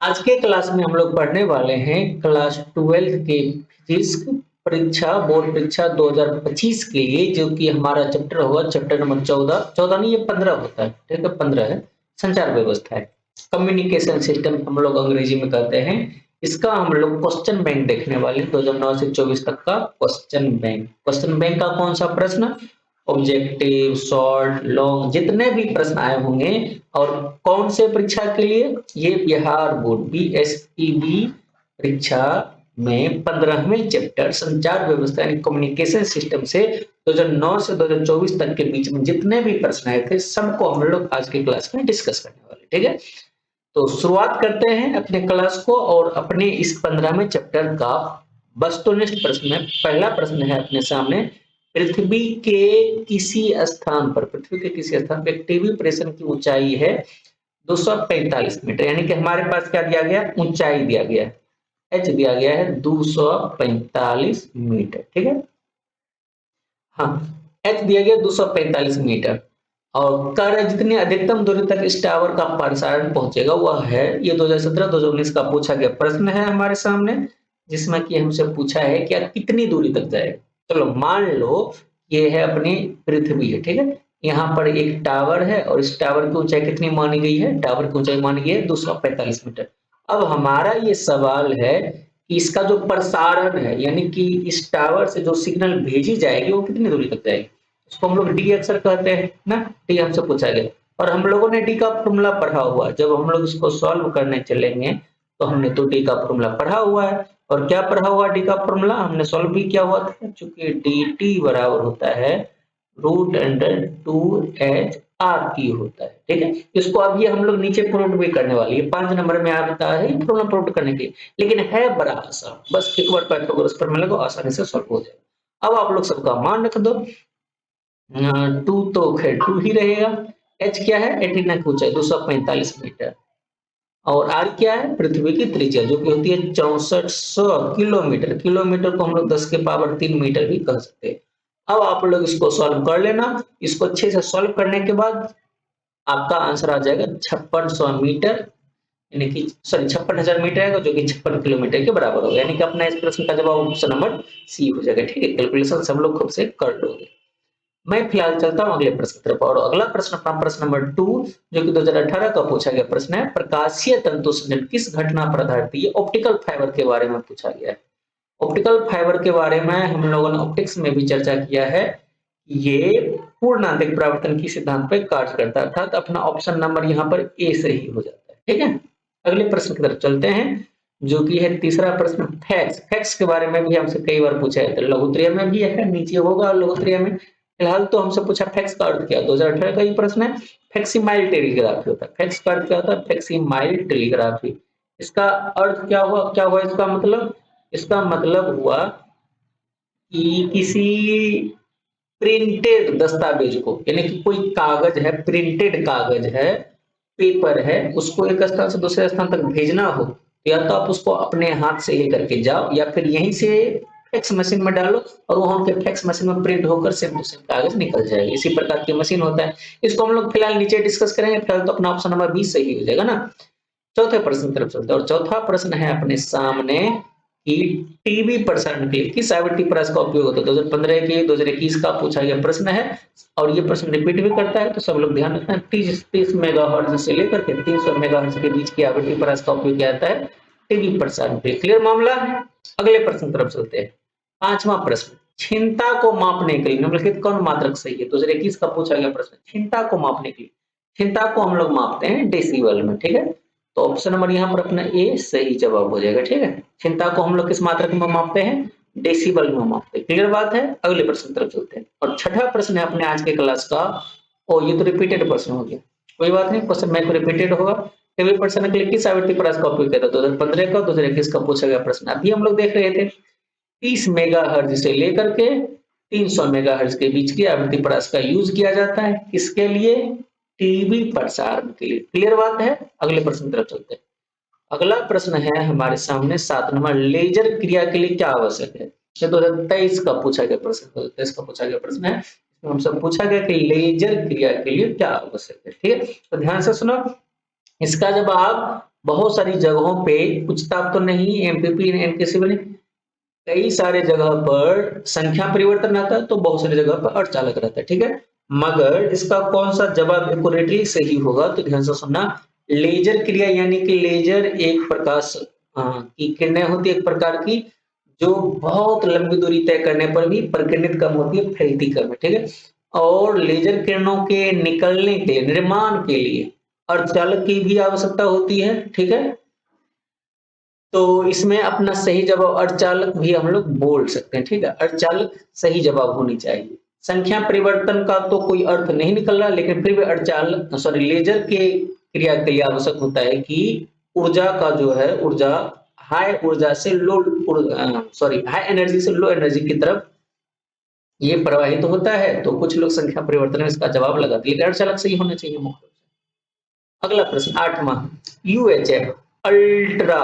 आज के क्लास में हम लोग पढ़ने वाले हैं क्लास 12 के फिजिक्स परीक्षा बोर्ड परीक्षा 2025 के लिए, जो कि हमारा चैप्टर होगा चैप्टर नंबर 14 नहीं, ये 15 होता है। ठीक है, 15 है। संचार व्यवस्था है, कम्युनिकेशन सिस्टम हम लोग अंग्रेजी में कहते हैं। इसका हम लोग क्वेश्चन बैंक देखने वाले हैं, 2009 से 24 तक का क्वेश्चन बैंक का कौन सा प्रश्न, ऑब्जेक्टिव, शॉर्ट, लॉन्ग, जितने भी प्रश्न आए होंगे। और कौन से परीक्षा के लिए, ये बिहार बोर्ड बीएसईबी परीक्षा में 15वें चैप्टर संचार व्यवस्था यानी कम्युनिकेशन सिस्टम से 2009 से 2024 तक के बीच में जितने भी प्रश्न आए थे, सबको हम लोग आज की क्लास में डिस्कस करने वाले। ठीक है, तो शुरुआत करते हैं अपने क्लास को और अपने इस 15वें चैप्टर का वस्तुनिष्ठ प्रश्न है। पहला प्रश्न है अपने सामने, पृथ्वी के किसी स्थान पर टीवी प्रेषण की ऊंचाई है 245 मीटर, यानी कि हमारे पास क्या दिया गया, ऊंचाई दिया गया है, एच दिया गया है 245 मीटर। ठीक है, हाँ, एच दिया गया 245 मीटर। और कार्य जितनी अधिकतम दूरी तक इस टावर का प्रसारण पहुंचेगा वह है, ये 2017-2019 का पूछा गया प्रश्न है हमारे सामने, जिसमें कि हमसे पूछा है क्या कितनी दूरी तक जाएगा। चलो मान लो ये है अपनी पृथ्वी है। ठीक है, यहाँ पर एक टावर है और इस टावर की ऊंचाई कितनी मानी गई है, टावर की ऊंचाई मानी गई है 245 मीटर। अब हमारा ये सवाल है कि इसका जो प्रसारण है, यानी कि इस टावर से जो सिग्नल भेजी जाएगी वो कितनी दूरी तक जाएगी, उसको हम लोग डी अक्सर कहते हैं ना। डी हमसे पूछा गया और हम लोगों ने डी का फॉर्मूला पढ़ा हुआ है। जब हम लोग इसको सॉल्व करने चलेंगे तो हमने तो डी का फॉर्मूला पढ़ा हुआ है। और क्या पढ़ा हुआ डी का फॉर्मूला हमने सॉल्व भी किया हुआ था, चूंकि डी टी बराबर होता है √2h/r होता है। ठीक है, इसको अब ये हम लोग नीचे प्रूव भी करने वाले हैं, 5 नंबर में आता है फॉर्मूला प्रूव करने के लिए, लेकिन है बड़ा आसान, बस एक बार पाइथागोरस प्रमेय को आसानी से सॉल्व हो जाएगा। अब आप लोग सबका मान रख दो, 2 तो खैर 2 ही रहेगा। एच क्या है, 89 की ऊंचाई 245 मीटर। और आर क्या है, पृथ्वी की त्रिज्या जो कि होती है 6400 किलोमीटर। किलोमीटर को हम लोग 10 के पावर 3 मीटर भी कह सकते हैं। अब आप लोग इसको सॉल्व कर लेना। इसको अच्छे से सॉल्व करने के बाद आपका आंसर आ जाएगा 5600 मीटर, यानी कि सॉरी 56,000 मीटर आएगा, जो कि 56 किलोमीटर के बराबर होगा। यानी कि अपना इस प्रश्न का जवाब ऑप्शन नंबर सी हो जाएगा। ठीक है, कैलकुलेशन सब लोग खुद से कर लोगे। मैं फिलहाल चलता हूं अगले प्रश्न की तरफ। और अगला प्रश्न अपना प्रश्न नंबर 2, जो कि 2018 का पूछा गया प्रश्न है, प्रकाशीय तंतु संयोजन किस घटना पर आधारित है। ये ऑप्टिकल फाइबर के बारे में पूछा गया है। ऑप्टिकल फाइबर के बारे में हम लोगों ने ऑप्टिक्स में भी चर्चा किया है। ये पूर्णांतिक परावर्तन की सिद्धांत पर कार्य करता है, अर्थात अपना ऑप्शन नंबर यहाँ पर ए से ही हो जाता है। ठीक है, अगले प्रश्न की तरफ चलते हैं, जो कि है तीसरा प्रश्न, फैक्स। फैक्स के बारे में भी हमसे कई बार पूछा है, तो लघुत्तरीय में भी है, नीचे होगा लघुत्तरीय में। फिलहाल तो हमसे पूछा फैक्स का अर्थ क्या, 2018 का ही प्रश्न है। फैक्सिमाइल टेलीग्राफी होता है। फैक्स का अर्थ क्या होता है, फैक्सिमाइल टेलीग्राफी। इसका अर्थ क्या हुआ इसका मतलब, इसका मतलब हुआ कि किसी प्रिंटेड दस्तावेज को, यानी कि कोई कागज है, प्रिंटेड कागज है, पेपर है, उसको एक स्थान से दूसरे स्थान तक भेजना हो, तो या तो आप उसको अपने हाथ से लेकर के जाओ या फिर यहीं से फैक्स मशीन में डालो और वहां के फैक्स मशीन में प्रिंट होकर सेम टू सेम कागज निकल जाएगा। इसी प्रकार की मशीन होता है। इसको हम लोग फिलहाल नीचे डिस्कस करेंगे। फिलहाल तो अपना ऑप्शन नंबर 20 सही हो जाएगा ना। चौथे प्रश्न की तरफ चलते हैं और चौथा प्रश्न है अपने सामने कि टीवी प्रसारण के लिए किस आवृत्ति पर इसका उपयोग होता है। 2015 के 2021 का पूछा गया प्रश्न है और ये प्रश्न रिपीट भी करता है, तो सब लोग ध्यान रखना। 30 मेगाहर्ट्ज से लेकर के 300 मेगाहर्ट्ज के बीच की आवृत्ति पर इसका उपयोग किया जाता है टीवी प्रसारण के लिए। क्लियर मामला है। अगले प्रश्न की तरफ चलते हैं। पांचवा प्रश्न, क्षमता को मापने के लिए निम्नलिखित कौन मात्रक सही है। 2021 का पूछा गया प्रश्न, क्षमता को मापने के लिए, क्षमता को हम लोग मापते हैं डेसिबल में। ठीक है, तो ऑप्शन नंबर यहाँ पर अपना ए सही जवाब हो जाएगा। ठीक है, क्षमता को हम लोग किस मात्रक में मापते हैं, डेसिबल में मापते हैं। क्लियर बात है। अगले प्रश्न की तरफ चलते हैं और छठा प्रश्न है अपने आज के क्लास का। ओ ये तो रिपीटेड प्रश्न हो गया, कोई बात नहीं, क्वेश्चन बैंक रिपीटेड होगा। टीवी प्रसारण के लिए किस आवृत्ति पर इसका उपयोग किया था। 2015 का 2021 का पूछा गया प्रश्न। अभी हम लोग देख रहे थे 30 मेगाहर्ट्ज से लेकर के 300 मेगाहर्ट्ज के बीच की आवृत्ति पर इसका यूज किया जाता है। किसके लिए, टीवी प्रसारण के लिए। क्लियर बात है। अगले प्रश्न की तरफ चलते हैं। अगला प्रश्न है हमारे सामने 7 नंबर, लेजर क्रिया के लिए क्या आवश्यक है। ये 2023 का पूछा गया प्रश्न, 2023 का पूछा गया प्रश्न है। इसमें हमसे पूछा गया कि लेजर क्रिया के लिए क्या आवश्यक है। ठीक है, तो ध्यान से सुनो। इसका जवाब बहुत सारी जगहों पे कुछ ताप तो नहीं, एमपीपी एनकेसी में कई सारे जगह पर संख्या परिवर्तन आता है, तो बहुत सारी जगह पर अर्धचालक रहता है, ठीक है। मगर इसका कौन सा जवाब एक्यूरेटली सही होगा, तो ध्यान से सुनना। लेजर क्रिया यानी कि लेजर एक प्रकाश की किरणें होती है एक प्रकार की, जो बहुत लंबी दूरी तय करने पर भी प्रकीर्णित कम होती है, फैलती कम है, ठीक है। और लेजर किरणों के निकलने के निर्माण के लिए अर्धचालक की भी आवश्यकता होती है, ठीक है। तो इसमें अपना सही जवाब अर्धचालक भी हम लोग बोल सकते हैं, ठीक है। अर्धचालक सही जवाब होनी चाहिए। संख्या परिवर्तन का तो कोई अर्थ नहीं निकल रहा, लेकिन फिर भी अर्धचालक लेजर के क्रिया के लिए आवश्यक होता है कि ऊर्जा का जो है ऊर्जा हाई ऊर्जा से लो हाई एनर्जी से लो एनर्जी की तरफ ये प्रवाहित तो होता है। तो कुछ लोग संख्या परिवर्तन में इसका जवाब लगाते हैं, लेकिन अर्धचालक सही होना चाहिए मुख्य रूप से। अगला प्रश्न 8वां, UHF ultra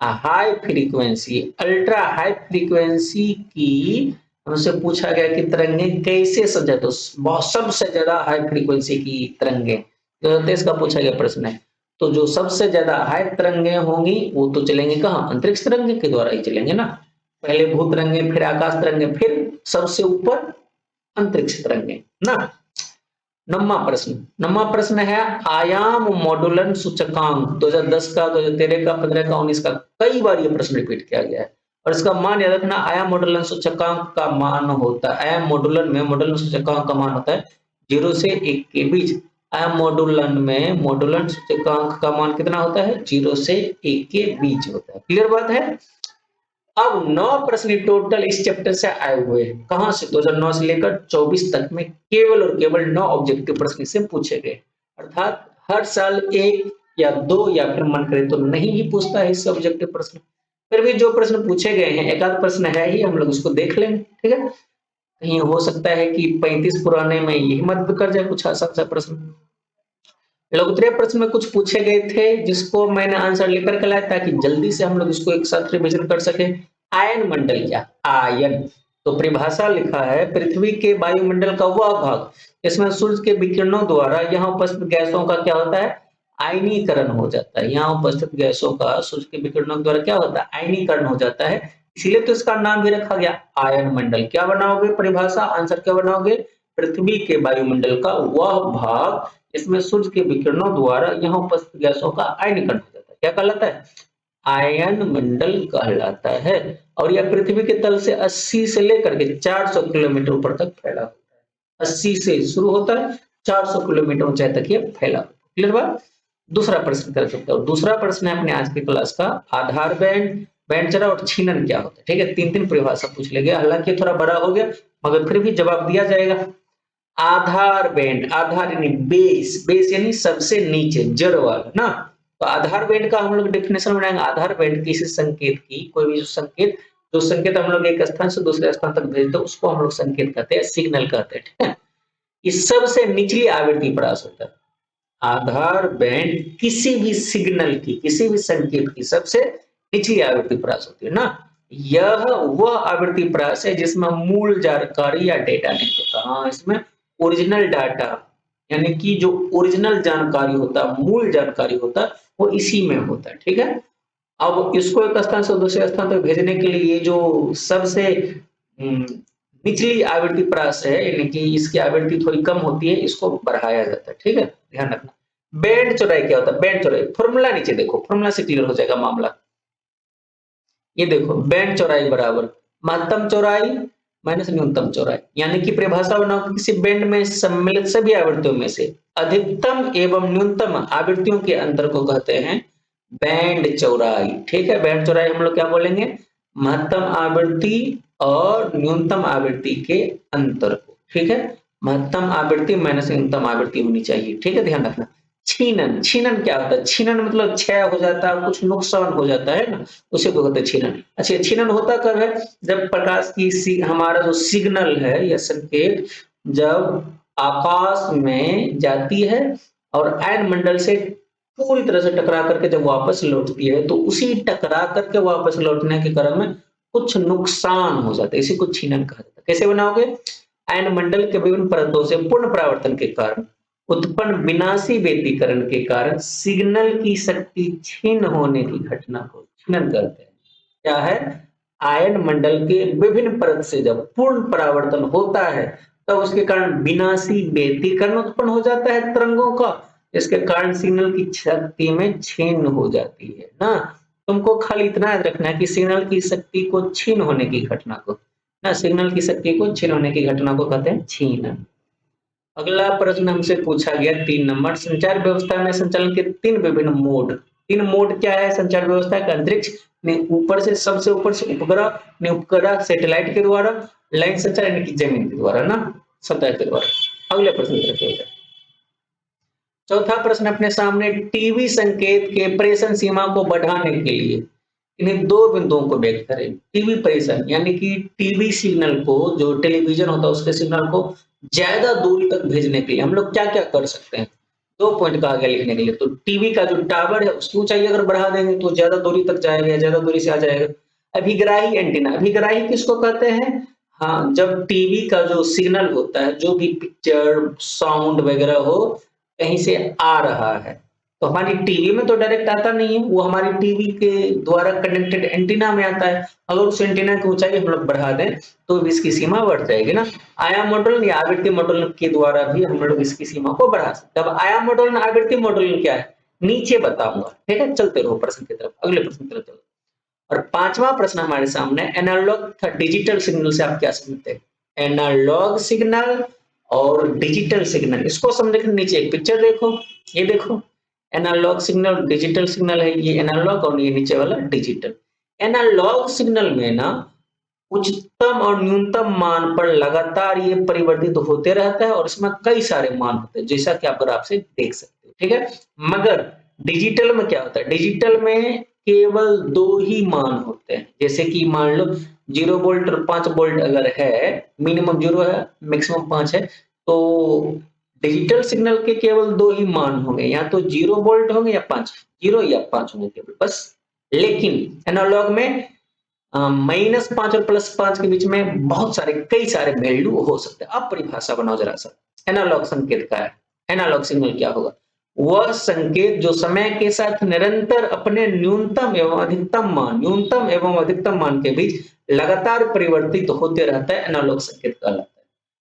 high frequency, ultra high frequency की हमसे पूछा गया कि तरंगे कैसे समझा, तो सबसे ज्यादा हाई फ्रीक्वेंसी की तरंगे जो होते हैं इसका पूछा गया प्रश्न है। तो जो सबसे ज्यादा हाई तरंगे होंगी वो तो चलेंगे कहाँ, अंतरिक्ष तरंगे के द्वारा ही चलेंगे ना। पहले भू तरंगे, फिर आकाश तरंगे, फिर सबसे ऊपर अंतरिक्ष तरंगे ना। नौवां प्रश्न है आयाम मॉडुलन सूचकांक 2010 का, 2013 का, 15 का, 19 का, कई बार ये प्रश्न रिपीट किया गया है और इसका मान याद रखना। आयाम मॉडुलन सूचकांक का मान होता है, आयाम मॉडुलन में मॉडुलन सूचकांक का मान होता है 0 से 1 के बीच। आयाम मॉडुलन में मॉडुलन सूचकांक का मान कितना होता है, 0 से 1 के बीच होता है। क्लियर बात है। अब 9 प्रश्न टोटल इस चैप्टर से आए हुए हैं, कहां से, 2009 से लेकर 24 तक में केवल और केवल 9 ऑब्जेक्टिव प्रश्न से पूछे गए। अर्थात हर साल 1 या 2 या फिर मन करे तो नहीं ही पूछता है इससे ऑब्जेक्टिव प्रश्न। फिर भी जो प्रश्न पूछे गए हैं, एक आध प्रश्न है ही, हम लोग उसको देख लेंगे, ठीक है। कहीं हो सकता है कि 35 पुराने में यही मदद कर जाए कुछ आसान सा प्रश्न। लघुत्तरीय प्रश्न में कुछ पूछे गए थे जिसको मैंने आंसर लेकर के लाया ताकि जल्दी से हम लोग इसको एक साथ रिवीजन कर सके। आयन मंडल क्या, आयन तो परिभाषा लिखा है पृथ्वी के वायुमंडल का वह भाग इसमें सूर्य के विकिरणों द्वारा यहाँ उपस्थित गैसों का क्या होता है, आयनीकरण हो जाता है। यहाँ उपस्थित गैसों का सूर्य के विकिरणों द्वारा क्या होता है, आयनीकरण हो जाता है। इसलिए तो इसका नाम भी रखा गया आयन मंडल। क्या बनाओगे परिभाषा, आंसर क्या बनाओगे, पृथ्वी के वायुमंडल का वह भाग इसमें सूर्य के विकिरणों द्वारा यहाँ उपस्थित गैसों का आयनीकरण हो जाता है। क्या कहलाता है, आयन मंडल कहलाता है। और यह पृथ्वी के तल से 80 से लेकर के 400 किलोमीटर ऊपर तक फैला होता है। 80 से शुरू होता है, 400 किलोमीटर ऊंचाई तक ये फैला होता है। क्लियर बात। दूसरा प्रश्न कर सकते हो। दूसरा प्रश्न है अपने आज की क्लास का, आधार बैंड, बैंड चरा और छीनन क्या होता है, ठीक है। 3 परिभाषा पूछ लेंगे, हालांकि थोड़ा बड़ा हो गया मगर फिर भी जवाब दिया जाएगा। आधार बैंड, आधार यानी बेस, बेस यानी सबसे नीचे जड़ वाला ना। तो आधार बैंड का हम लोग डेफिनेशन बनाएंगे। आधार बैंड किसी संकेत की, कोई भी जो संकेत हम लोग एक स्थान से दूसरे स्थान तक भेजते हैं उसको हम लोग संकेत कहते हैं, सिग्नल कहते हैं, ठीक है। इस सबसे निचली आवृत्ति प्राप्त होता है। आधार बैंड किसी भी सिग्नल की, किसी भी संकेत की सबसे निचली आवृत्ति प्राप्त होती है ना। यह वह आवृत्ति प्राप्त है जिसमें मूल जानकारी या डेटा नहीं होता। हाँ, इसमें ओरिजिनल डाटा यानी कि जो ओरिजिनल जानकारी होता है, मूल जानकारी होता है, वो इसी में होता है, ठीक है। अब इसको एक स्थान से दूसरे स्थान तक भेजने के लिए जो सबसे निचली आवृत्ति प्रास है, यानी कि इसकी आवृत्ति थोड़ी कम होती है, इसको बढ़ाया जाता है, ठीक है, ध्यान रखना। बैंड चौड़ाई क्या होता है, बैंड चौड़ाई फॉर्मूला नीचे देखो, फॉर्मूला से क्लियर हो जाएगा मामला। ये देखो, बैंड चौड़ाई बराबर महत्तम चौड़ाई माइनस न्यूनतम चौड़ाई, यानी कि परिभाषा बनाओ कि किसी बैंड में सम्मिलित सभी आवृत्तियों में से अधिकतम एवं न्यूनतम आवृत्तियों के अंतर को कहते हैं बैंड चौड़ाई, ठीक है। बैंड चौड़ाई हम लोग क्या बोलेंगे, महत्तम आवृत्ति और न्यूनतम आवृत्ति के अंतर को, ठीक है। महत्तम आवृत्ति माइनस न्यूनतम आवृत्ति होनी चाहिए, ठीक है, ध्यान रखना। छीनन, छीनन क्या होता है, छीनन मतलब क्षय हो जाता है, कुछ नुकसान हो जाता है ना, उसे को कहते हैं छीनन। अच्छा, छीनन होता कब है, जब प्रकाश की हमारा जो सिग्नल है या संकेत जब आकाश में जाती है और आयन मंडल से पूरी तरह से टकरा करके जब वापस लौटती है, तो उसी टकरा करके वापस लौटने के क्रम में कुछ नुकसान हो जाता है, इसी को छीनन कहा जाता है। कैसे बनाओगे, आयन मंडल के विभिन्न परतों से पूर्ण परावर्तन के कारण उत्पन्न विनाशी व्यतिकरण के कारण सिग्नल की शक्ति क्षीण होने की घटना को क्षीणन कहते हैं। क्या है? आयन मंडल के विभिन्न परत से जब पूर्ण परावर्तन होता है तब उसके कारण विनाशी व्यतिकरण उत्पन्न हो जाता है तरंगों का, इसके कारण सिग्नल की शक्ति में क्षीण हो जाती है ना। तुमको खाली इतना याद रखना है कि सिग्नल की शक्ति को क्षीण होने की घटना को ना, सिग्नल की शक्ति को क्षीण होने की घटना को कहते हैं क्षीणन। अगला प्रश्न हमसे पूछा गया 3 नंबर, संचार व्यवस्था में संचालन के 3 विभिन्न मोड। 3 मोड क्या है संचार व्यवस्था का? अंतरिक्ष ने ऊपर से, सबसे ऊपर से उपग्रह ने, उपग्रह सैटेलाइट के द्वारा, लाइन संचार यानी कि जमीन के द्वारा ना, सतह के द्वारा। अगले प्रश्न की तरफ चलते हैं। चौथा प्रश्न अपने सामने, टीवी संकेत के प्रेषण सीमा को बढ़ाने के लिए इन्हीं 2 बिंदुओं को व्यक्त करें। टीवी प्रेषण यानी कि टीवी सिग्नल को, जो टेलीविजन होता है उसके सिग्नल को ज्यादा दूरी तक भेजने के लिए हम लोग क्या क्या कर सकते हैं? 2 पॉइंट कहा गया लिखने के लिए। तो टीवी का जो टावर है उसकी ऊंचाई अगर बढ़ा देंगे तो ज्यादा दूरी तक जाएगा, ज्यादा दूरी से आ जाएगा। अभिग्राही एंटीना, अभिग्राही किसको कहते हैं? हाँ, जब टीवी का जो सिग्नल होता है, जो भी पिक्चर साउंड वगैरह हो, कहीं से आ रहा है तो हमारी टीवी में तो डायरेक्ट आता नहीं है, वो हमारी टीवी के द्वारा कनेक्टेड एंटीना में आता है। अगर उस एंटीना की ऊंचाई हम लोग बढ़ा दें तो इसकी सीमा बढ़ जाएगी ना। आयाम मॉडल या आवृत्ति मॉडल के द्वारा भी हम लोग इसकी सीमा को बढ़ा सकते हैं। अब आयाम मॉडल और आवृत्ति मॉडल क्या है नीचे बताऊंगा, ठीक है। चलते रहो प्रश्न की तरफ, अगले प्रश्न की तरफ चलो। और 5वां प्रश्न हमारे सामने, एनालॉग तथा डिजिटल सिग्नल से आप क्या समझते हैं? एनालॉग सिग्नल और डिजिटल सिग्नल, इसको समझने के नीचे एक पिक्चर देखो, ये देखो एनालॉग सिग्नल, डिजिटल सिग्नल है, ये एनालॉग और ये नीचे वाला डिजिटल। एनालॉग सिग्नल में ना उच्चतम और न्यूनतम मान पर लगातार ये परिवर्तित होते रहता है और इसमें कई सारे मान होते हैं, जैसा कि आप ग्राफ से देख सकते हो, ठीक है। मगर डिजिटल में क्या होता है? डिजिटल में केवल 2 ही मान होते हैं, जैसे कि मान लो 0 वोल्ट और 5 वोल्ट अगर है, मिनिमम 0 है, मैक्सिमम 5 है, तो डिजिटल सिग्नल के केवल 2 ही मान होंगे, या तो 0 वोल्ट होंगे या 5, 0 या 5 होंगे केवल, बस। लेकिन एनालॉग में -5 और +5 के बीच में बहुत सारे, कई सारे वैल्यू हो सकते हैं। अब परिभाषा बनाओ जरा सा, एनालॉग संकेत क्या है? एनालॉग सिग्नल क्या होगा? वह संकेत जो समय के साथ निरंतर अपने न्यूनतम एवं अधिकतम मान के बीच लगातार परिवर्तित होते रहता है, एनालॉग संकेत कहलाता है।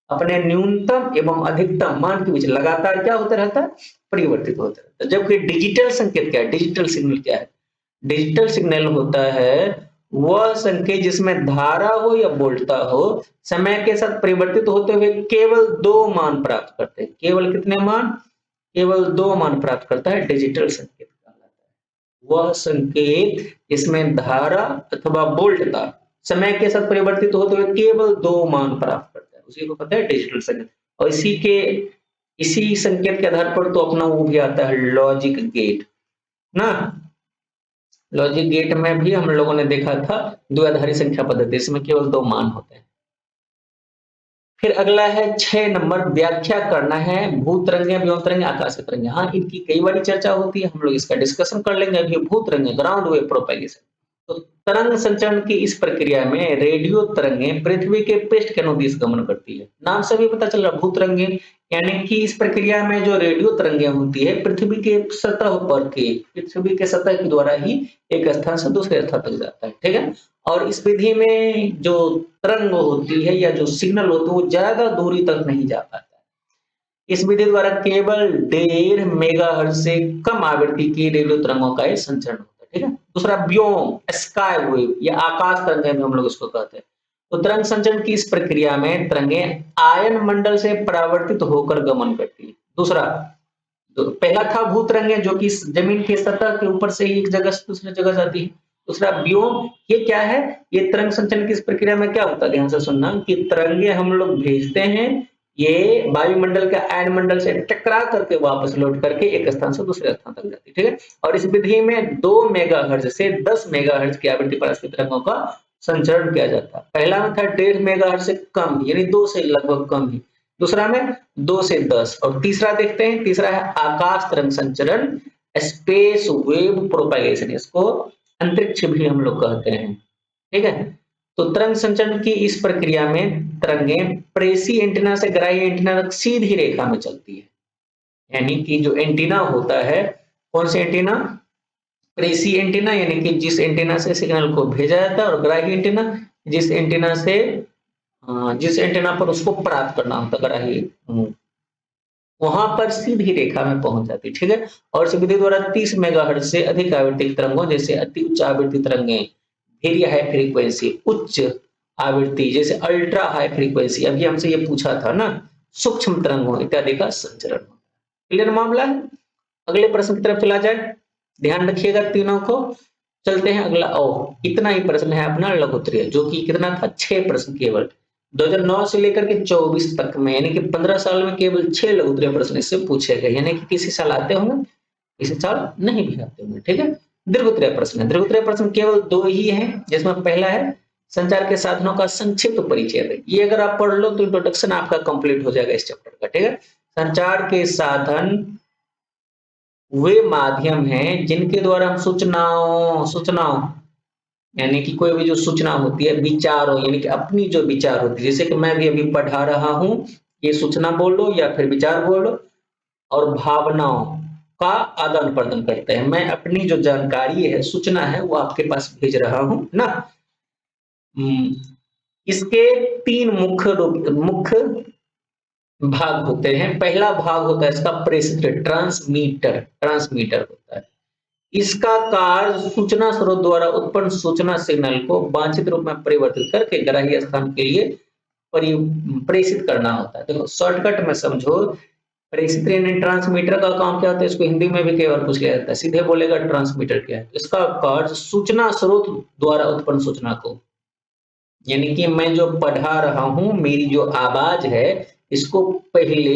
अपने न्यूनतम एवं अधिकतम मान के बीच लगातार क्या होता रहता है? परिवर्तित होता रहता है। जबकि डिजिटल संकेत क्या है? डिजिटल सिग्नल क्या है? डिजिटल सिग्नल होता है वह संकेत जिसमें धारा हो या वोल्टता हो, समय के साथ परिवर्तित होते हुए केवल 2 मान प्राप्त करते हैं। केवल कितने मान? केवल 2 मान प्राप्त करता है, डिजिटल संकेत कहलाता है। वह संकेत जिसमें धारा अथवा वोल्टता समय के साथ परिवर्तित होते हुए केवल 2 मान प्राप्त करता है, उसी को कहते हैं डिजिटल संकेत। और इसी संकेत के आधार पर तो अपना वो भी आता है लॉजिक गेट ना। लॉजिक गेट में भी हम लोगों ने देखा था द्विआधारी संख्या पद्धति, इसमें केवल 2 मान होते हैं। फिर अगला है 6 नंबर, व्याख्या करना है भूतरंगे, व्योम तरंगे, आकाशीय तरंगे। हाँ, इनकी कई बार चर्चा होती है, हम लोग इसका डिस्कशन कर लेंगे। अभी भूतरंगे, ग्राउंड वेव प्रोपेगेशन। तो तरंग संचरण की इस प्रक्रिया में रेडियो तरंगे पृथ्वी के पृष्ठ के अनुदिश गमन करती है। नाम से भी पता चल रहा, भूतरंगे यानी कि इस प्रक्रिया में जो रेडियो तरंगे होती है पृथ्वी के सतह पर के, पृथ्वी के सतह के द्वारा ही एक स्थान से दूसरे स्थान तक जाता है, ठीक है। और इस विधि में जो तरंग होती है या जो सिग्नल होता है वो ज्यादा दूरी तक नहीं जा पाता है। इस विधि द्वारा केवल 1.5 मेगाहर्ट्ज से कम आवृत्ति की रेडियो तरंगों का संचरण होता है, ठीक है। दूसरा व्योम, स्काई वेव या आकाश तरंगे हम लोग इसको कहते हैं। तो तरंग संचरण की इस प्रक्रिया में तरंगे आयन मंडल से परावर्तित होकर गमन करती है। दूसरा, तो पहला था भूतरंगे जो कि जमीन की सतह के ऊपर से ही एक जगह से दूसरी जगह जाती है। दूसरा व्योम, ये क्या है? ये तरंग संचरण की इस प्रक्रिया में क्या होता है, ध्यान से सुनना, कि तरंगे हम लोग भेजते हैं, ये वायुमंडल के आयन मंडल से टकरा करके वापस लौट करके एक स्थान से दूसरे स्थान तक जाती है, ठीक है। और इस विधि में 2 मेगाहर्ट्ज से 10 मेगाहर्ट्ज की आवृत्ति पर स्थित तरंगों का संचरण किया जाता है। पहला में था 1.5 मेगाहर्ट्ज से कम, यानी 2 से लगभग कम ही। दूसरा में 2 से 10। और तीसरा देखते हैं, तीसरा है आकाश तरंग संचरण, स्पेस वेव प्रोपेगेशन, इसको अंतरिक्ष भी हम लोग कहते हैं, ठीक है। तो तरंग संचरण की इस प्रक्रिया में तरंगे प्रेसी एंटीना से ग्राही एंटीना तक सीधी रेखा में चलती है। यानी कि जो एंटीना होता है, कौन से एंटीना, प्रेसी एंटीना यानी कि जिस एंटीना से सिग्नल को भेजा जाता है, और ग्राही एंटीना जिस एंटीना से जिस एंटीना पर उसको प्राप्त करना होता है, ग्राही वहां पर सीधी रेखा में पहुंच जाती है, ठीक है। और इस विधि द्वारा 30 मेगाहर्ट्ज से अधिक आवृत्ति तरंगों जैसे अति उच्च आवृत्ति तरंगे, वेरी हाई फ्रीक्वेंसी, उच्च आवृत्ति जैसे अल्ट्रा हाई फ्रीक्वेंसी, अभी हमसे ये पूछा था ना, सूक्ष्म तरंगों इत्यादि का संचरण। क्लियर मामला है। अगले प्रश्न की तरफ चला जाए, ध्यान रखिएगा तीनों को। चलते हैं अगला। ओ, इतना ही प्रश्न है अपना लघुत्तरीय, जो कि कितना था, 6 प्रश्न केवल 2009 से लेकर के 24 तक में, यानी कि 15 साल में केवल 6 लघुत्तरीय प्रश्न इससे पूछे गए, यानी कि किसी साल आते होंगे, किसी साल नहीं भी आते होंगे, ठीक है। दीर्घोत्तरीय प्रश्न, दीर्घोत्तरीय प्रश्न केवल 2 ही हैं, जिसमें पहला है संचार के साधनों का संक्षिप्त परिचय। ये अगर आप पढ़ लो तो इंट्रोडक्शन आपका कंप्लीट हो जाएगा इस चैप्टर का, ठीक है। संचार के साधन वे माध्यम हैं जिनके द्वारा हम सूचनाओं यानी कि कोई भी जो सूचना होती है, विचारों यानी कि अपनी जो विचार होती है, जैसे कि मैं भी अभी पढ़ा रहा हूं, ये सूचना बोल लो या फिर विचार बोल लो, और भावनाओं का आदान प्रदान करते हैं। मैं अपनी जो जानकारी है, सूचना है, वो आपके पास भेज रहा हूं ना। इसके 3 मुख्य भाग होते हैं। पहला भाग होता है इसका प्रेषित्र, ट्रांसमीटर होता है। इसका कार्य सूचना स्रोत द्वारा उत्पन्न सूचना सिग्नल को वांछित रूप में परिवर्तित करके ग्राही स्थान के लिए प्रेषित करना होता है। देखो शॉर्टकट में समझो, प्रेषित्र यानी ट्रांसमीटर का काम क्या होता है, इसको हिंदी में भी कई बार पूछ लिया जाता है, सीधे बोलेगा ट्रांसमीटर क्या है। इसका कार्य सूचना स्रोत द्वारा उत्पन्न सूचना को, यानी कि मैं जो पढ़ा रहा हूं, मेरी जो आवाज है, इसको पहले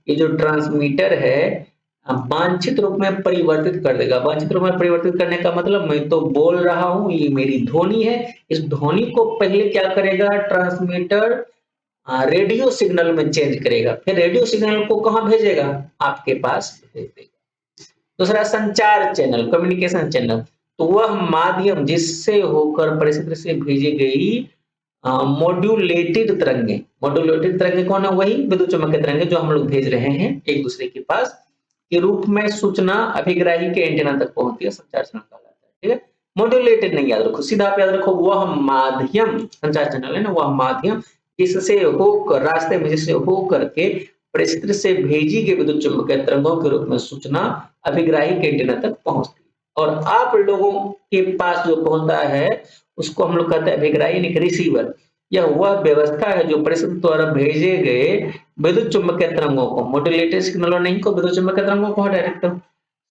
ये जो ट्रांसमीटर है वांछित रूप में परिवर्तित कर देगा। वांछित रूप में परिवर्तित करने का मतलब, मैं तो बोल रहा हूं, ये मेरी ध्वनि है, इस ध्वनि को पहले क्या करेगा ट्रांसमीटर, रेडियो सिग्नल में चेंज करेगा, फिर रेडियो सिग्नल को कहां भेजेगा, आपके पास भेज देगा। दूसरा संचार चैनल, कम्युनिकेशन चैनल, तो वह माध्यम जिससे होकर परिक्षेत्र से भेजी गई मॉड्यूलेटेड तरंगे कौन है, वही विद्युत चुम्बकीय तरंगे जो हम लोग भेज रहे हैं एक दूसरे के पास, के रूप में सूचना अभिग्राही के एंटीना तक पहुंचती है, संचार चैनल कहलाता है, ठीक है। मॉड्यूलेटेड नहीं याद रखो, सीधा आप याद रखो वह माध्यम, संचार चैनल है ना, वह माध्यम जिससे होकर, रास्ते में जिससे होकर के परिक्षेत्र से भेजी गई विद्युत चुम्बकीय तरंगों के रूप में सूचना अभिग्राही के एंटीना तक पहुंचती है, और आप लोगों के पास जो पहुंचता है उसको हम लोग कहते हैं अभिग्राही यानी रिसीवर। यह वह व्यवस्था है जो परिषद द्वारा भेजे गए विद्युत चुम्बकीय तरंगों को, मॉड्यूलेटेड सिग्नल नहीं को, विद्युत चुम्बकीय तरंगों को डायरेक्ट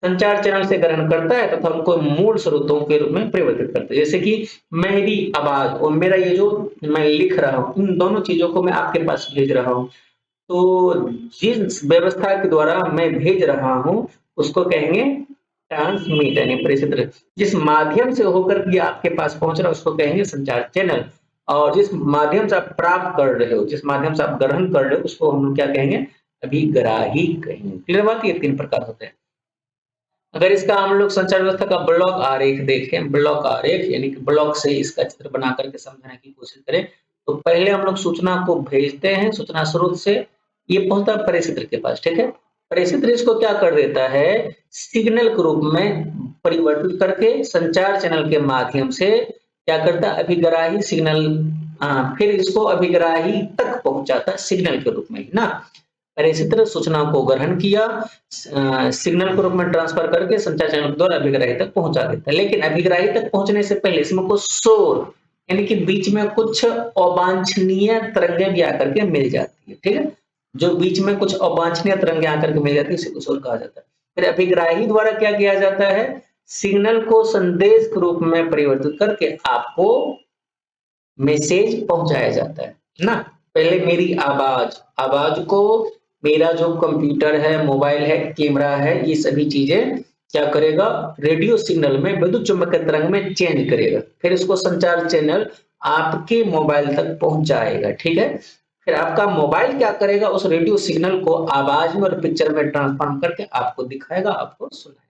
संचार चैनल से ग्रहण करता है तथा उनको मूल स्रोतों के रूप में परिवर्तित करता है। जैसे कि मेरी आवाज और मेरा ये जो मैं लिख रहा हूँ, इन दोनों चीजों को मैं आपके पास भेज रहा हूँ, तो जिस व्यवस्था के द्वारा मैं भेज रहा हूँ उसको कहेंगे ट्रांसमीट यानी प्रेषित्र। जिस माध्यम से होकर के आपके पास पहुंच रहा है उसको कहेंगे संचार चैनल, और जिस माध्यम से आप प्राप्त कर रहे हो, जिस माध्यम से आप ग्रहण कर रहे हो, उसको हम लोग क्या कहेंगे, अभिग्राही कहेंगे। क्लियर बात, ये 3 प्रकार होते हैं। अगर इसका हम लोग संचार व्यवस्था का ब्लॉक आरेख देखें, ब्लॉक आरेख यानी कि ब्लॉक से इसका चित्र बना करके समझने की कोशिश करें, तो पहले हम लोग सूचना को भेजते हैं सूचना स्रोत से, ये पहुंचता है प्रेषित्र के पास, ठीक है। प्रेषित्र इसको क्या कर देता है, सिग्नल के रूप में परिवर्तित करके संचार चैनल के माध्यम से क्या करता है, अभिग्राही सिग्नल, फिर इसको अभिग्राही तक पहुंचाता है सिग्नल के रूप में ना। प्रेषित्र सूचना को ग्रहण किया, सिग्नल के रूप में ट्रांसफर करके संचार चैनल के द्वारा अभिग्राही तक पहुंचा देता है। लेकिन अभिग्राही तक पहुंचने से पहले इसमें कुछ शोर यानी कि बीच में कुछ अवांछनीय तरंगे भी आकर के मिल जाती है, ठीक है। जो बीच में कुछ अवांछनीय तरंगे आकर के मिल जाती है, इसे कुछ और कहा जाता है। फिर अभिग्राही द्वारा क्या किया जाता है, सिग्नल को संदेश के रूप में परिवर्तित करके आपको मैसेज पहुंचाया जाता है ना। पहले मेरी आवाज को मेरा जो कंप्यूटर है, मोबाइल है, कैमरा है, ये सभी चीजें क्या करेगा, रेडियो सिग्नल में विद्युत चुम्बकीय तरंग में चेंज करेगा, फिर इसको संचार चैनल आपके मोबाइल तक पहुंचाएगा, ठीक है। फिर आपका मोबाइल क्या करेगा, उस रेडियो सिग्नल को आवाज में और पिक्चर में ट्रांसफॉर्म करके आपको दिखाएगा, आपको सुनाएगा।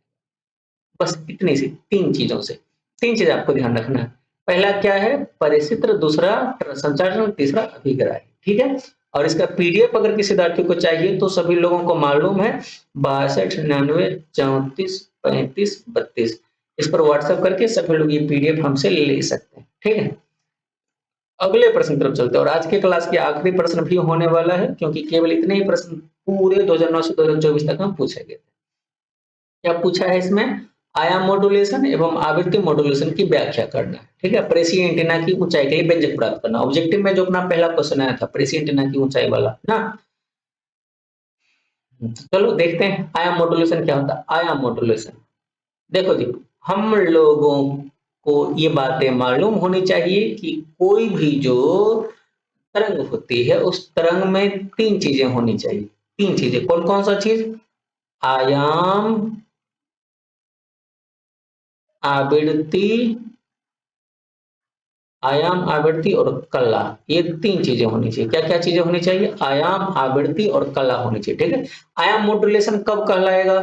बस इतनी सी 3 चीजों से, 3 चीज आपको ध्यान रखना है। पहला क्या है, प्रेषित्र, दूसरा संचार चैनल, तीसरा अभिग्राही, ठीक है। और इसका पीडीएफ अगर किसी विद्यार्थी को चाहिए तो सभी लोगों को मालूम है 62, 99, 34, 35, 32 इस पर व्हाट्सएप करके सभी लोग ये पीडीएफ हमसे ले सकते हैं। ठीक है, अगले प्रश्न की तरफ चलते हैं और आज के क्लास के आखिरी प्रश्न भी होने वाला है क्योंकि केवल इतने ही प्रश्न पूरे 2009 से 2024 तक हम पूछे गए थे। क्या पूछा है इसमें? आयाम मॉड्यूलेशन एवं आवृत्ति मॉड्यूलेशन की व्याख्या करना। ठीक है, प्रेसीय एंटीना की ऊंचाई के लिए व्यंजक प्राप्त करना। ऑब्जेक्टिव में जो अपना पहला क्वेश्चन आया था प्रेसीय एंटीना की ऊंचाई वाला ना, चलो देखते हैं आयाम मॉड्यूलेशन क्या होता है। आयाम मॉड्यूलेशन देखो जी, हम लोगों को ये बातें मालूम होनी चाहिए कि कोई भी जो तरंग होती है उस तरंग में तीन चीजें होनी चाहिए। तीन चीजें कौन कौन सा चीज? आयाम, आवृत्ति, आयाम, आवृत्ति और कला, ये तीन चीजें होनी चाहिए। क्या क्या चीजें होनी चाहिए? आयाम, आवृत्ति और कला होनी चाहिए। ठीक है, आयाम मॉड्यूलेशन कब कहलाएगा?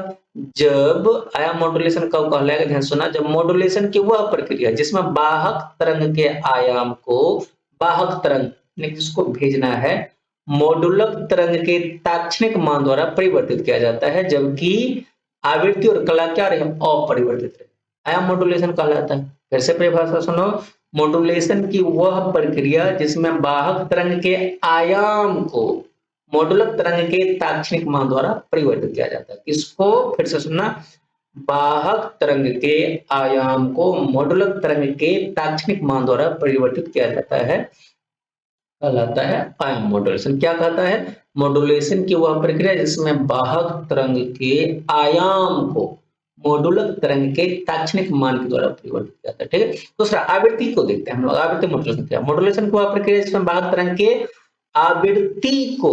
जब आयाम मॉड्यूलेशन कब कहलाएगा, ध्यान सुना, जब मॉड्यूलेशन की वह प्रक्रिया जिसमें वाहक तरंग के आयाम को वाहक तरंग जिसको भेजना है मॉड्यूलक तरंग के ताक्षणिक मान द्वारा परिवर्तित किया जाता है, जबकि आवृत्ति और कला क्या रहे? अपरिवर्तित रहे, आयाम मॉड्यूलेशन कहलाता है। फिर से परिभाषा सुनो, मॉड्यूलेशन की वह प्रक्रिया जिसमें वाहक तरंग के आयाम को मॉड्यूलक तरंग के ताक्षणिक मान द्वारा परिवर्तित किया जाता है। किसको? फिर से सुनना, वाहक तरंग के आयाम को मॉड्यूलक तरंग के ताक्षणिक मान द्वारा परिवर्तित किया जाता है, कहलाता है आयाम मॉड्यूलेशन। क्या कहता है? मॉड्यूलेशन की वह प्रक्रिया जिसमें वाहक तरंग के आयाम को मॉड्यूलक तरंग के ताक्षणिक मान के द्वारा परिवर्तित किया जाता है। ठीक है, दूसरा आवृत्ति को देखते हैं हम लोग। आवृत्ति मॉड्यूलेशन क्या है? मॉड्यूलेशन की वह प्रक्रिया जिसमें वाहक तरंग के आवृत्ति को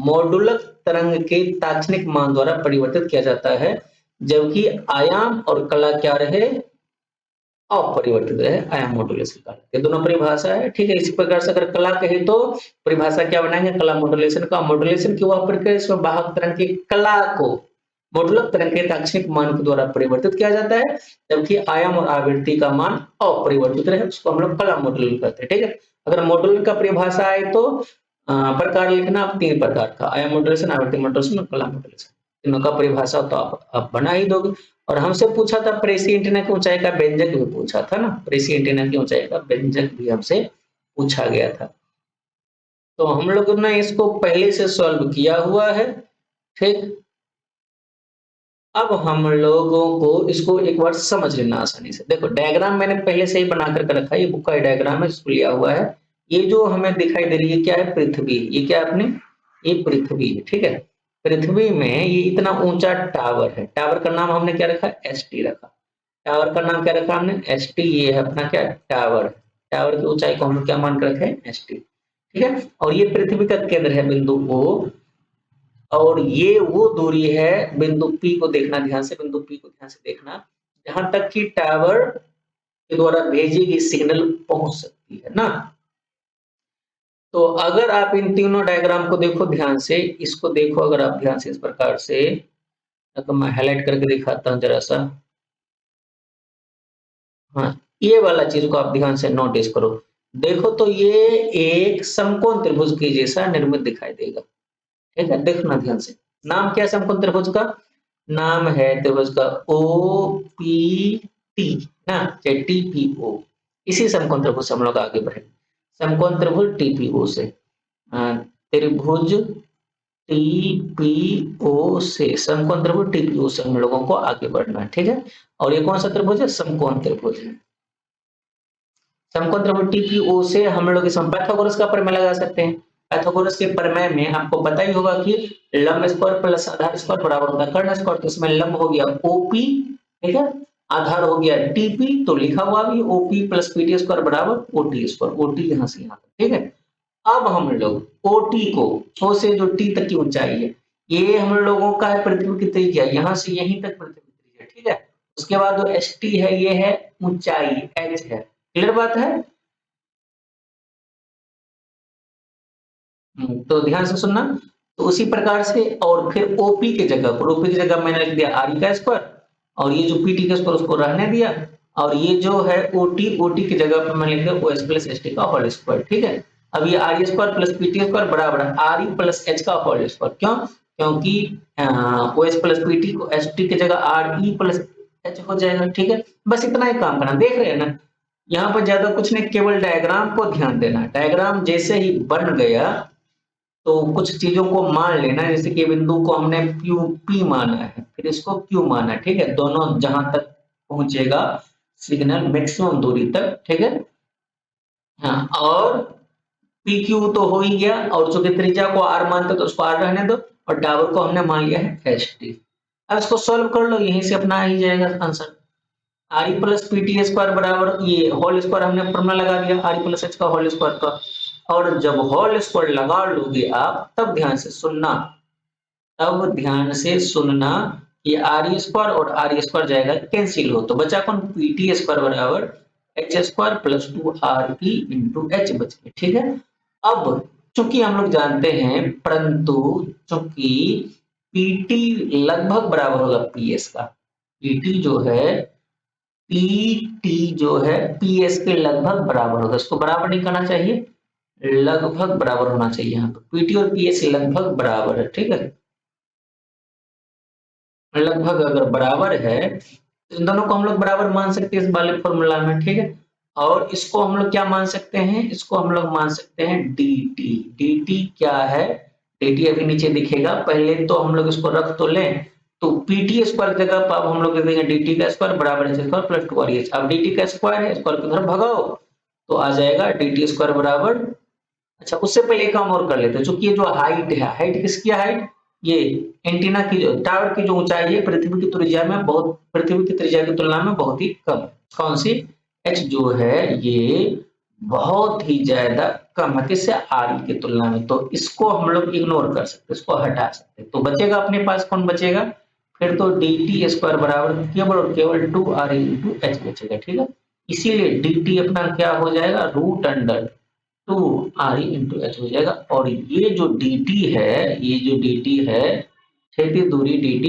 मॉड्यूलक तरंग के ताक्षणिक मान द्वारा परिवर्तित किया जाता है, जबकि आयाम और कला क्या रहे? अपरिवर्तित रहे, आयाम मॉड्यूलेशन का। ये दोनों परिभाषा है। ठीक है, इसी प्रकार से अगर कला कहे तो परिभाषा क्या बनाएंगे? कला मॉड्यूलेशन का। मॉड्यूलेशन की वह प्रक्रिया जिसमें वाहक तरंग की कला को मॉड्यूलक तरंग के ताक्षणिक मान के द्वारा परिवर्तित किया जाता है, जबकि आयाम और आवृत्ति का मान अपरिवर्तित रहे, उसको हम लोग कला मॉड्यूलेशन कहते हैं। ठीक है, अगर मॉड्यूलेशन का परिभाषा आए तो प्रकार लिखना आप तीन प्रकार का, आयाम मॉड्यूलेशन, आवृत्ति मॉड्यूलेशन और कला मॉड्यूलेशन। तीनों का परिभाषा तो आप बना ही दोगे। और हमसे पूछा था प्रेसीय एंटीना की ऊंचाई का व्यंजक भी पूछा था ना, प्रेसीय एंटीना की ऊंचाई का व्यंजक भी हमसे पूछा गया था। तो हम लोगों ने इसको पहले से सॉल्व किया हुआ है। ठीक, अब हम लोगों को इसको एक बार समझ लेना आसानी से। देखो डायग्राम मैंने पहले से ही बना करके रखा है, ये बुक का डायग्राम है, इसको लिया हुआ है। ये जो हमें दिखाई दे रही है क्या है? पृथ्वी। ये क्या है अपने? ये पृथ्वी है। ठीक है, पृथ्वी में ये इतना ऊंचा टावर है, टावर का नाम हमने क्या रखा? एसटी रखा। टावर का नाम क्या रखा हमने? एसटी। ये है अपना क्या? टावर। टावर की ऊंचाई को हम क्या मान कर रखे? एसटी। ठीक है, और ये पृथ्वी का केंद्र है बिंदु ओ, और ये वो दूरी है, बिंदु P को देखना ध्यान से, बिंदु P को ध्यान से देखना, जहां तक कि टावर के द्वारा भेजी गई सिग्नल पहुंच सकती है ना। तो अगर आप इन तीनों डायग्राम को देखो ध्यान से, इसको देखो अगर आप ध्यान से इस प्रकार से, तो मैं हाईलाइट करके दिखाता हूं जरा सा। हाँ, ये वाला चीज को आप ध्यान से नोटिस करो। देखो तो ये एक समकोण त्रिभुज के जैसा निर्मित दिखाई देगा। ठीक है, देखना ध्यान से। नाम क्या है समकोण त्रिभुज का? नाम है त्रिभुज का OPT ना, चाहे TPO। इसी समकोण त्रिभुज से हम लोग आगे बढ़े। समकोण त्रिभुज TPO से, त्रिभुज TPO से, समकोण त्रिभुज TPO से हम लोगों को आगे बढ़ना है। ठीक है, और ये कौन सा त्रिभुज है? समकोण त्रिभुज है। समकोण त्रिभुज TPO से हम लोग इसमें पाइथागोरस का प्रमेय लगा सकते हैं। पाइथागोरस के प्रमेय में आपको पता ही होगा कि लंब स्क्वायर प्लस आधार स्क्वायर बराबर होता है कर्ण स्क्वायर। तो इसमें लंब हो गया OP, ठीक है, आधार हो गया TP, तो लिखा हुआ भी OP प्लस PT स्क्वायर बराबर OT स्क्वायर। OT यहाँ से यहाँ तक। ठीक है, अब हम लोग OT को, O से जो T तक की ऊंचाई है, ये हम लोगों का है पृथ्वी की त्रिज्या, यहाँ से यहीं तक पृथ्वी की त्रिज्या। ठीक है, उसके बाद जो ST है ये है ऊंचाई H है। क्लियर बात है? तो ध्यान से सुनना। तो उसी प्रकार से, और फिर ओपी की जगह पर, ओपी की जगह मैंने लिख दिया आर का स्क्वायर, और ये जो पीटी का स्क्वायर उसको रहने दिया, और ये जो है ओटी, ओटी की जगह पर मैंने लिख दिया OS प्लस ST का होल स्क्वायर। ठीक है, अब ये R square plus P T square बराबर आर ई प्लस एच का होल स्क्वायर। क्यों? क्योंकि O H plus P T को एच टी की जगह आर ई प्लस एच हो जाएगा। ठीक है, बस इतना ही काम करना। देख रहे हैं ना, यहाँ पर ज्यादा कुछ नहीं, केवल डायग्राम को ध्यान देना। डायग्राम जैसे ही बन गया तो कुछ चीजों को मान लेना, जैसे कि बिंदु को हमने क्यू पी माना है, फिर इसको क्यू माना है। ठीक है, दोनों जहां तक पहुंचेगा सिग्नल मैक्सिमम दूरी तक। ठीक है, हाँ, और पी क्यू तो हो ही गया, और चूंकि त्रिज्या को आर मानते तो उसको आर रहने दो, और टावर को हमने मान लिया है एच टी। अब इसको सॉल्व कर लो, यहीं से अपना आ ही जाएगा answer. Are E plus P T square बराबर ये होल स्क्वायर हमने फॉर्मूला लगा दिया आर ई प्लस एच का होल स्क्वायर का। और जब होल स्क्वायर लगा लोगे आप, तब ध्यान से सुनना, तब ध्यान से सुनना, ये आर ई स्क्वायर और आर ई स्क्वायर जाएगा कैंसिल हो, तो बचा कौन? पी टी स्क्वायर बराबर H square plus 2 R P into H बच गया। ठीक है, अब चूंकि हम लोग जानते हैं, परंतु चूंकि पीटी लगभग बराबर होगा पीएस का, पीटी जो है, पीटी जो है पीएस के लगभग बराबर होगा। इसको बराबर नहीं करना चाहिए, लगभग बराबर होना चाहिए। यहाँ पर पीटी और पीएस लगभग बराबर है। ठीक है, लगभग अगर बराबर है तो इन दोनों को हम लोग बराबर मान सकते हैं इस वाले फॉर्मूला में। ठीक है, और इसको हम लोग क्या मान सकते हैं? इसको हम लोग मान सकते हैं डी टी। डी टी क्या है? डी टी अभी नीचे दिखेगा, पहले तो हम लोग इसको रख तो लें, तो पीटी स्क्वायर की जगह पर अब हम लोग लिख देंगे डी टी का स्क्वायर बराबर एच स्क्वायर प्लस 2 अब डी टी का स्क्वायर है, स्क्वायर को उधर भगाओ तो आ जाएगा डी टी स्क्वायर बराबर। अच्छा, उससे पहले एक काम और कर लेते हैं। चूंकि ये जो हाइट है, हाइट किसकी हाइट? ये एंटीना की, जो टावर की जो ऊंचाई है, पृथ्वी की त्रिज्या में बहुत, पृथ्वी की त्रिज्या की तुलना में बहुत ही कम है। कौन सी? एच जो है ये बहुत ही ज्यादा कम है, किससे? आर की तुलना में। तो इसको हम लोग इग्नोर कर सकते, इसको हटा सकते। तो बचेगा अपने पास, कौन बचेगा? फिर तो डी टी स्क्वायर बराबर केवल और केवल 2 आर इंटू एच बचेगा। ठीक है, इसीलिए डी टी अपना क्या हो जाएगा? Root under 2 RE into H हो जाएगा। और ये जो dt है, ये जो dt है, क्षैतिज दूरी dt,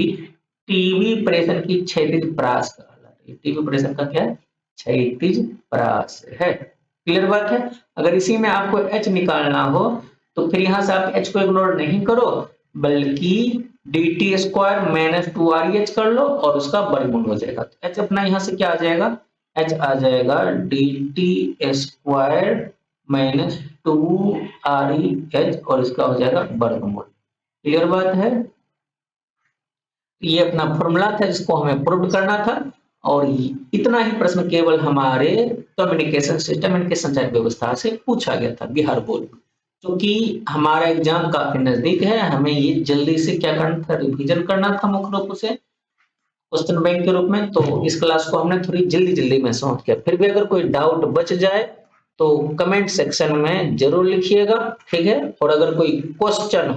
टीवी प्रेषण की क्षैतिज परास कहलाता है। टीवी प्रेषण का क्या है? क्षैतिज परास है। क्लियर बात है? अगर इसी में आपको h निकालना हो तो फिर यहां से आप h को इग्नोर नहीं करो, बल्कि dt स्क्वायर माइनस 2REH कर लो और उसका वर्गमूल हो जाएगा। तो h अपना यहां से क्या आ जाएगा? h आ जाएगा dt स्क्वायर माइनस 2REH और इसका हो जाएगा वर्गमूल। क्लियर बात है? ये अपना फॉर्मूला था जिसको हमें प्रूव करना था, और इतना ही प्रश्न केवल हमारे कम्युनिकेशन सिस्टम इनके संचार व्यवस्था से पूछा गया था बिहार बोर्ड में। क्योंकि हमारा एग्जाम काफी नजदीक है, हमें ये जल्दी से क्या करना था? रिवीजन करना था मुख्य रूप से क्वेश्चन बैंक के रूप में। तो इस क्लास को हमने थोड़ी जल्दी जल्दी में समाप्त किया। फिर भी अगर कोई डाउट बच जाए तो कमेंट सेक्शन में जरूर लिखिएगा। ठीक है, और अगर कोई क्वेश्चन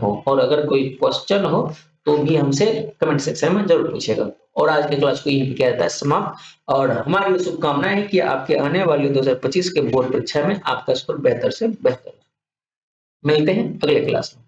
हो, तो भी हमसे कमेंट सेक्शन में जरूर पूछिएगा। और आज के क्लास को यहीं पे किया जाता है समाप्त, और हमारी शुभकामनाएं है कि आपके आने वाली 2025 के बोर्ड परीक्षा में आपका स्कोर बेहतर से बेहतर। मिलते हैं अगले क्लास में।